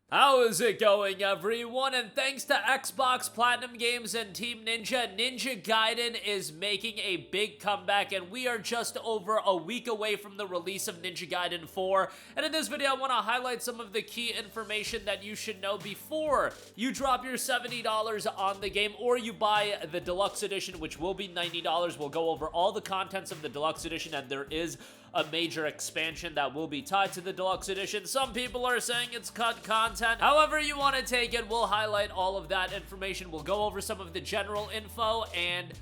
How is it going, everyone? And thanks to Xbox, Platinum Games, and Team Ninja, Ninja Gaiden is making a big comeback, and we are just over a week away from the release of Ninja Gaiden 4. And in this video, I want to highlight some of the key information that you should know before you drop your $70 on the game, or you buy the Deluxe Edition, which will be $90. We'll go over all the contents of the Deluxe Edition, and there is a major expansion that will be tied to the Deluxe Edition. Some people are saying it's cut content. However you want to take it, we'll highlight all of that information. We'll go over some of the general info, and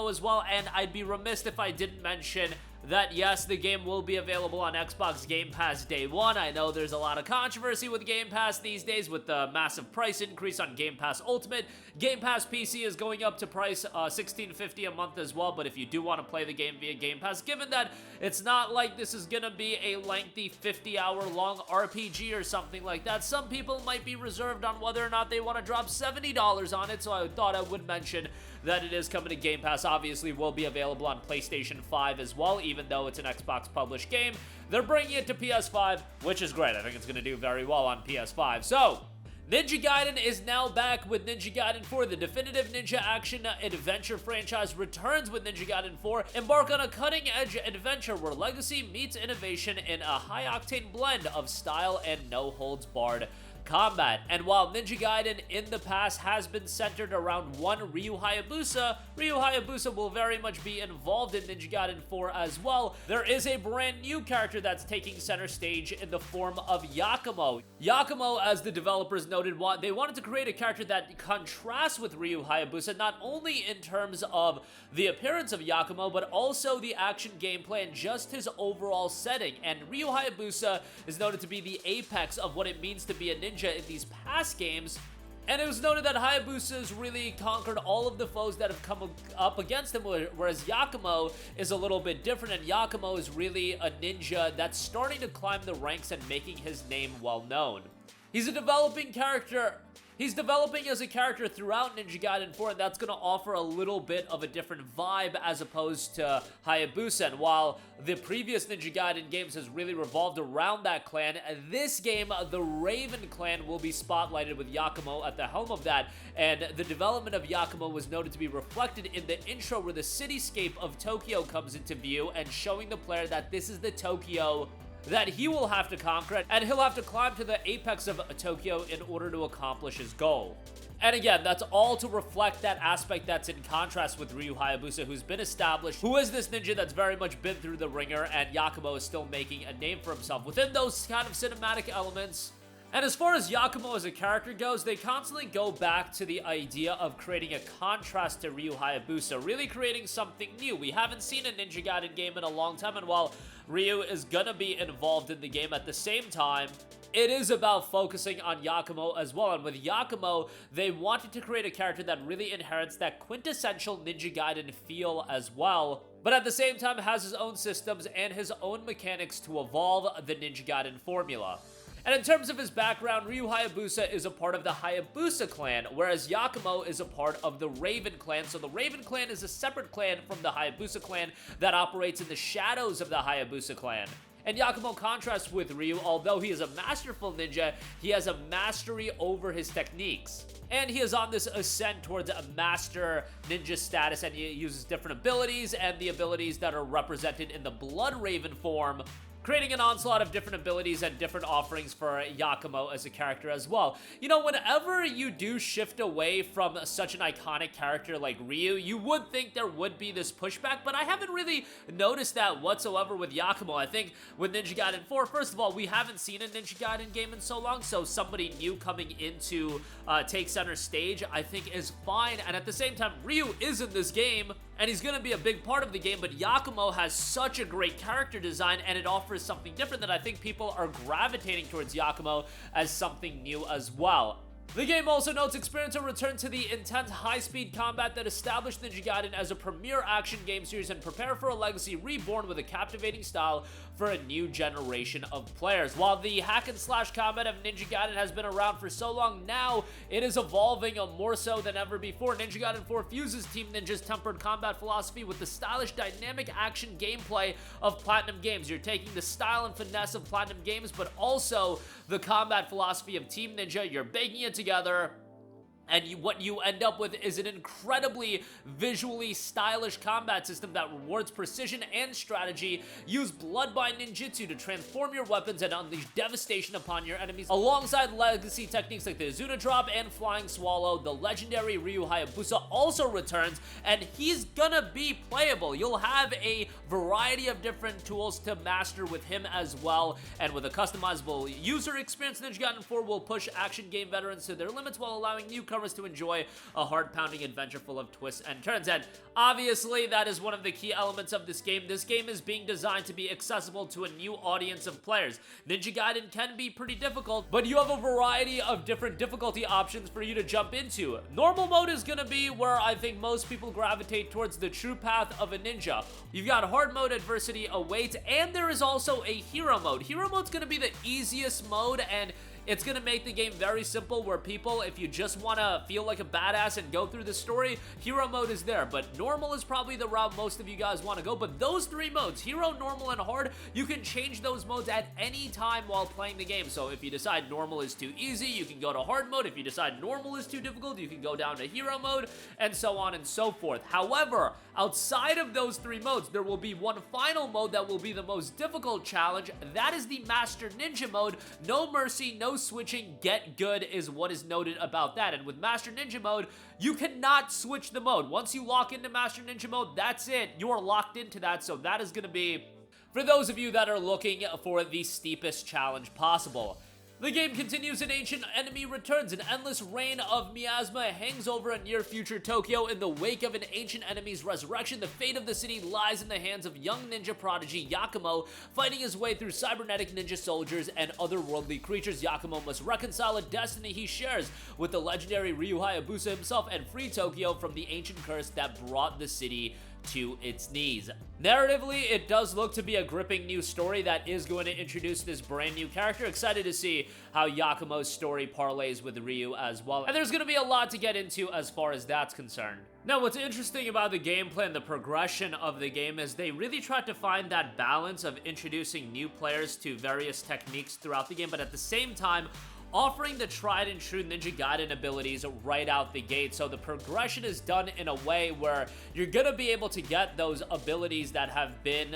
as well, and I'd be remiss if I didn't mention that yes, the game will be available on Xbox Game Pass day one. I know there's a lot of controversy with Game Pass these days with the massive price increase on Game Pass Ultimate. Game Pass PC is going up to price $16.50 a month as well, but if you do want to play the game via Game Pass, given that it's not like this is gonna be a lengthy 50-hour long RPG or something like that, some people might be reserved on whether or not they want to drop $70 on it, so I thought I would mention that it is coming to Game Pass. Obviously will be available on PlayStation 5 as well, even though it's an Xbox published game. They're bringing it to PS5, which is great. I think it's going to do very well on PS5. So, Ninja Gaiden is now back with Ninja Gaiden 4. The definitive ninja action adventure franchise returns with Ninja Gaiden 4. Embark on a cutting-edge adventure where legacy meets innovation in a high-octane blend of style and no-holds-barred combat. And while Ninja Gaiden in the past has been centered around one Ryu Hayabusa, Ryu Hayabusa will very much be involved in Ninja Gaiden 4 as well. There is a brand new character that's taking center stage in the form of Yakamo. Yakamo, as the developers noted, they wanted to create a character that contrasts with Ryu Hayabusa, not only in terms of the appearance of Yakamo, but also the action gameplay and just his overall setting. And Ryu Hayabusa is noted to be the apex of what it means to be a ninja in these past games, and it was noted that Hayabusa's really conquered all of the foes that have come up against him, whereas Yakamo is a little bit different, and Yakamo is really a ninja that's starting to climb the ranks and making his name well known. He's a developing character. He's developing as a character throughout Ninja Gaiden 4, and that's going to offer a little bit of a different vibe as opposed to Hayabusa. And while the previous Ninja Gaiden games has really revolved around that clan, this game, the Raven clan, will be spotlighted with Yakamo at the helm of that. And the development of Yakamo was noted to be reflected in the intro where the cityscape of Tokyo comes into view and showing the player that this is the Tokyo that he will have to conquer, and he'll have to climb to the apex of Tokyo in order to accomplish his goal. And again, that's all to reflect that aspect that's in contrast with Ryu Hayabusa, who's been established, who is this ninja that's very much been through the ringer, and Yakamo is still making a name for himself within those kind of cinematic elements. And as far as Yakamo as a character goes, they constantly go back to the idea of creating a contrast to Ryu Hayabusa, really creating something new. We haven't seen a Ninja Gaiden game in a long time, and while Ryu is gonna be involved in the game at the same time, it is about focusing on Yakamo as well. And with Yakamo, they wanted to create a character that really inherits that quintessential Ninja Gaiden feel as well, but at the same time has his own systems and his own mechanics to evolve the Ninja Gaiden formula. And in terms of his background, Ryu Hayabusa is a part of the Hayabusa clan, whereas Yakamo is a part of the Raven clan. So the Raven clan is a separate clan from the Hayabusa clan that operates in the shadows of the Hayabusa clan. And Yakamo contrasts with Ryu. Although he is a masterful ninja, he has a mastery over his techniques. And he is on this ascent towards a master ninja status, and he uses different abilities and the abilities that are represented in the Blood Raven form, creating an onslaught of different abilities and different offerings for Yakamo as a character as well. You know, whenever you do shift away from such an iconic character like Ryu, you would think there would be this pushback, but I haven't really noticed that whatsoever with Yakamo. I think with Ninja Gaiden 4, first of all, we haven't seen a Ninja Gaiden game in so long, so somebody new coming into take center stage, I think is fine. And at the same time, Ryu is in this game, and he's going to be a big part of the game, but Yakamo has such a great character design, and it offers something different that I think people are gravitating towards Yakamo as something new as well. The game also notes experience a return to the intense high-speed combat that established Ninja Gaiden as a premier action game series and prepare for a legacy reborn with a captivating style for a new generation of players. While the hack-and-slash combat of Ninja Gaiden has been around for so long now, it is evolving more so than ever before. Ninja Gaiden 4 fuses Team Ninja's tempered combat philosophy with the stylish, dynamic action gameplay of Platinum Games. You're taking the style and finesse of Platinum Games, but also the combat philosophy of Team Ninja. You're baking it together, and what you end up with is an incredibly visually stylish combat system that rewards precision and strategy. Use Bloodbind ninjutsu to transform your weapons and unleash devastation upon your enemies. Alongside legacy techniques like the Azuna Drop and Flying Swallow, the legendary Ryu Hayabusa also returns, and he's gonna be playable. You'll have a variety of different tools to master with him as well, and with a customizable user experience, Ninja Gaiden 4 will push action game veterans to their limits while allowing newcomers to enjoy a heart-pounding adventure full of twists and turns. And obviously, that is one of the key elements of this game. This game is being designed to be accessible to a new audience of players. Ninja Gaiden can be pretty difficult, but you have a variety of different difficulty options for you to jump into. Normal mode is gonna be where I think most people gravitate towards the true path of a ninja. You've got hard mode adversity awaits, and there is also a hero mode. Hero mode's gonna be the easiest mode, and it's gonna make the game very simple where people, if you just wanna feel like a badass and go through the story, hero mode is there. But normal is probably the route most of you guys wanna go. But those three modes, hero, normal, and hard, you can change those modes at any time while playing the game. So if you decide normal is too easy, you can go to hard mode. If you decide normal is too difficult, you can go down to hero mode, and so on and so forth. However, outside of those three modes, there will be one final mode that will be the most difficult challenge. That is the Master Ninja mode. No mercy, no switching, get good is what is noted about that. And with Master Ninja mode, you cannot switch the mode. Once you lock into Master Ninja mode, that's it. You are locked into that, so that is going to be for those of you that are looking for the steepest challenge possible. The game continues and ancient enemy returns. An endless reign of miasma hangs over a near-future Tokyo. In the wake of an ancient enemy's resurrection, the fate of the city lies in the hands of young ninja prodigy Yakamo. Fighting his way through cybernetic ninja soldiers and otherworldly creatures, Yakamo must reconcile a destiny he shares with the legendary Ryu Hayabusa himself and free Tokyo from the ancient curse that brought the city to its knees. Narratively, it does look to be a gripping new story that is going to introduce this brand new character. Excited to see how Yakumo's story parlays with Ryu as well. And there's going to be a lot to get into as far as that's concerned. Now, what's interesting about the gameplay and the progression of the game is they really tried to find that balance of introducing new players to various techniques throughout the game, but at the same time, offering the tried and true Ninja Gaiden abilities right out the gate. So the progression is done in a way where you're gonna be able to get those abilities that have been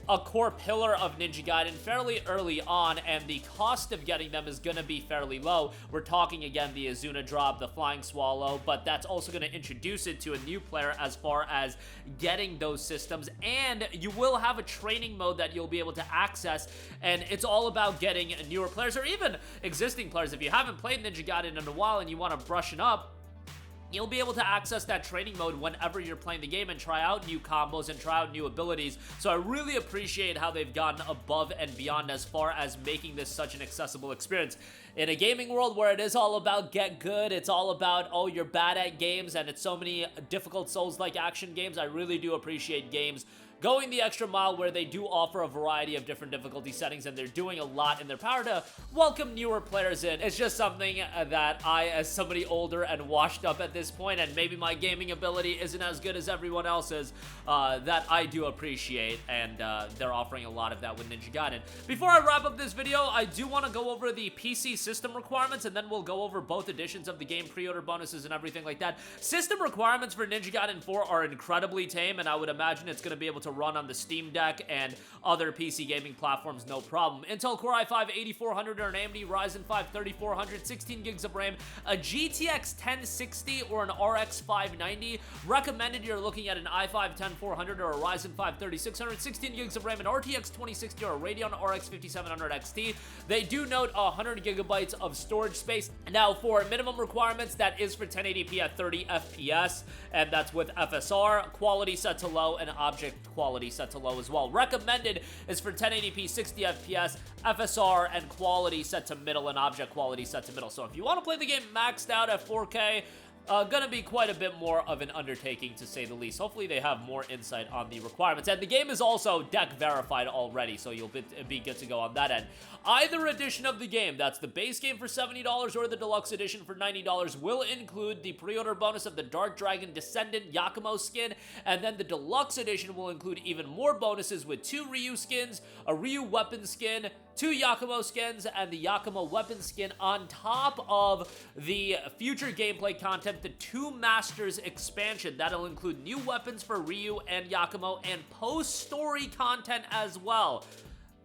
a core pillar of Ninja Gaiden fairly early on, and the cost of getting them is going to be fairly low. We're talking again the Azuna Drop, the Flying Swallow, but that's also going to introduce it to a new player as far as getting those systems, and you will have a training mode that you'll be able to access, and it's all about getting newer players or even existing players. If you haven't played Ninja Gaiden in a while and you want to brush it up, you'll be able to access that training mode whenever you're playing the game and try out new combos and try out new abilities. So I really appreciate how they've gone above and beyond as far as making this such an accessible experience. In a gaming world where it is all about get good, it's all about, oh, you're bad at games, and it's so many difficult Souls-like action games, I really do appreciate games going the extra mile where they do offer a variety of different difficulty settings, and they're doing a lot in their power to welcome newer players in. It's just something that I, as somebody older and washed up at this point, and maybe my gaming ability isn't as good as everyone else's, that I do appreciate, and they're offering a lot of that with Ninja Gaiden. Before I wrap up this video, I do want to go over the PC system requirements, and then we'll go over both editions of the game, pre-order bonuses, and everything like that. System requirements for Ninja Gaiden 4 are incredibly tame, and I would imagine it's going to be able to run on the Steam Deck and other PC gaming platforms no problem. Intel Core i5 8400 or an AMD Ryzen 5 3400, 16 gigs of RAM, a GTX 1060 or an RX 590. Recommended you're looking at an i5 10400 or a Ryzen 5 3600, 16 gigs of RAM, an RTX 2060 or a Radeon RX 5700 XT. They do note 100 gigabytes of storage space. Now, for minimum requirements, that is for 1080p at 30 FPS, and that's with FSR, quality set to low, and object quality set to low as well. Recommended is for 1080p, 60 FPS, FSR, and quality set to middle, and object quality set to middle. So if you want to play the game maxed out at 4K, gonna be quite a bit more of an undertaking, to say the least. Hopefully they have more insight on the requirements. And the game is also deck verified already, so you'll be good to go on that end. Either edition of the game, that's the base game for $70 or the deluxe edition for $90, will include the pre-order bonus of the Dark Dragon Descendant Yakamo skin, and then the deluxe edition will include even more bonuses with 2 Ryu skins, a Ryu weapon skin, 2 Yakamo skins, and the Yakamo weapon skin on top of the future gameplay content, the 2 Masters expansion. That'll include new weapons for Ryu and Yakamo and post-story content as well.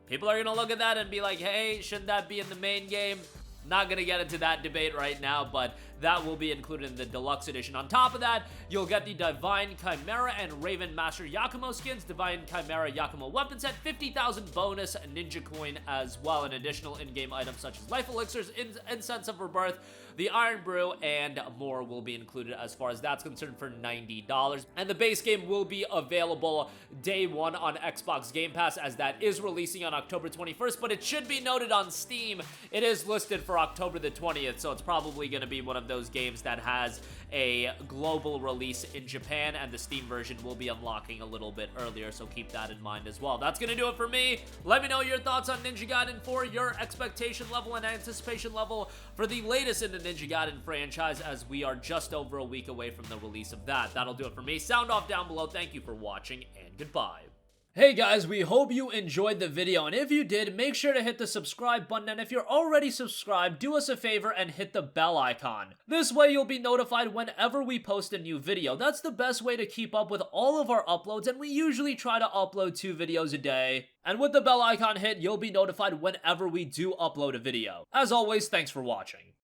People are gonna look at that and be like, hey, shouldn't that be in the main game? Not gonna get into that debate right now, but that will be included in the deluxe edition. On top of that, you'll get the Divine Chimera and Raven Master Yakamo skins, Divine Chimera Yakamo weapon set, 50,000 bonus Ninja coin as well, and additional in-game items such as Life Elixirs, Incense of Rebirth, the Iron Brew, and more will be included as far as that's concerned for $90. And the base game will be available day 1 on Xbox Game Pass, as that is releasing on October 21st, but it should be noted on Steam, it is listed for October the 20th, so it's probably going to be one of those games that has a global release in Japan, and the Steam version will be unlocking a little bit earlier, so keep that in mind as well. That's going to do it for me. Let me know your thoughts on Ninja Gaiden 4, your expectation level and anticipation level for the latest in the Ninja Gaiden franchise, as we are just over a week away from the release of that. That'll do it for me. Sound off down below. Thank you for watching, and goodbye. Hey guys, we hope you enjoyed the video, and if you did, make sure to hit the subscribe button, and if you're already subscribed, do us a favor and hit the bell icon. This way you'll be notified whenever we post a new video. That's the best way to keep up with all of our uploads, and we usually try to upload 2 videos a day. And with the bell icon hit, you'll be notified whenever we do upload a video. As always, thanks for watching.